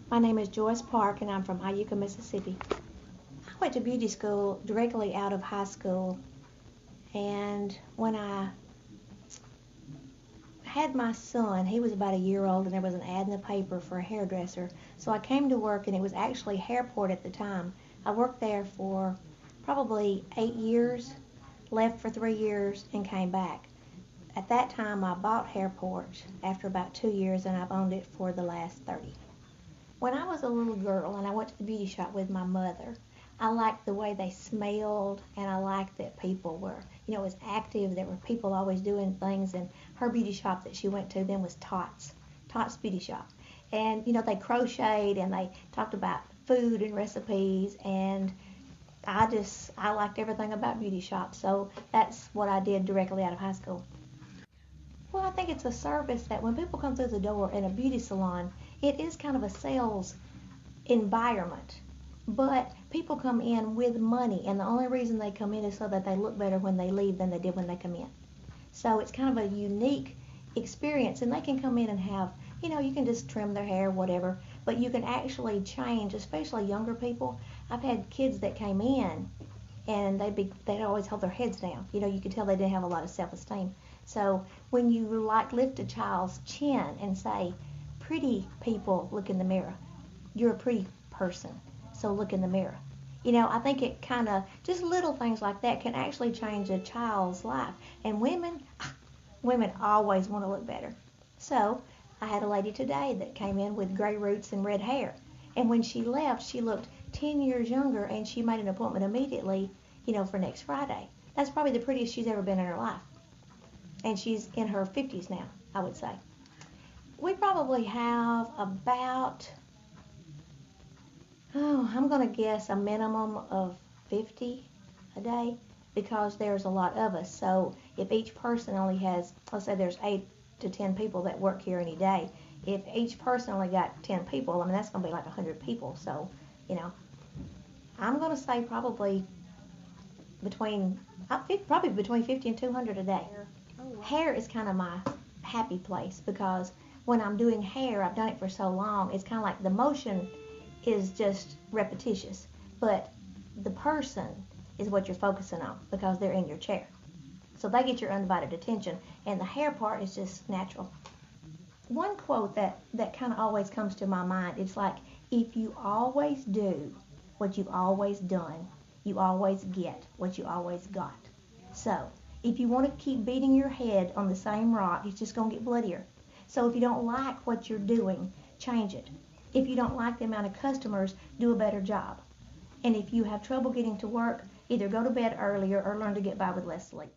My name is Joyce Park and I'm from Iuka, Mississippi. I went to beauty school directly out of high school, and when I had my son, he was about a year old, and there was an ad in the paper for a hairdresser. So I came to work, and it was actually Hairport at the time. I worked there for probably 8 years, left for 3 years, and came back. At that time, I bought Hairport after about 2 years, and I've owned it for the last 30. When I was a little girl and I went to the beauty shop with my mother, I liked the way they smelled, and I liked that people were, it was active. There were people always doing things, and her beauty shop that she went to then was Tots Beauty Shop. And, they crocheted and they talked about food and recipes, and I liked everything about beauty shops, so that's what I did directly out of high school. Well, I think it's a service that when people come through the door in a beauty salon, it is kind of a sales environment. But people come in with money, and the only reason they come in is so that they look better when they leave than they did when they come in. So it's kind of a unique experience, and they can come in and have, you can just trim their hair, whatever, but you can actually change, especially younger people. I've had kids that came in, and they'd always hold their heads down. You could tell they didn't have a lot of self-esteem. So when you lift a child's chin and say, pretty people, look in the mirror. You're a pretty person, so look in the mirror. I think it kind of, just little things like that can actually change a child's life. And women always want to look better. So I had a lady today that came in with gray roots and red hair. And when she left, she looked 10 years younger, and she made an appointment immediately, for next Friday. That's probably the prettiest she's ever been in her life. And she's in her 50s now, I would say. We probably have about, I'm going to guess a minimum of 50 a day, because there's a lot of us. So if each person only has, let's say there's 8 to 10 people that work here any day. If each person only got 10 people, that's going to be like 100 people. So, I'm going to say probably between 50 and 200 a day. Hair is kind of my happy place, because when I'm doing hair, I've done it for so long, it's kind of like the motion is just repetitious, but the person is what you're focusing on, because they're in your chair. So they get your undivided attention, and the hair part is just natural. One quote that kind of always comes to my mind, it's like, if you always do what you've always done, you always get what you always got. So if you want to keep beating your head on the same rock, it's just going to get bloodier. So if you don't like what you're doing, change it. If you don't like the amount of customers, do a better job. And if you have trouble getting to work, either go to bed earlier or learn to get by with less sleep.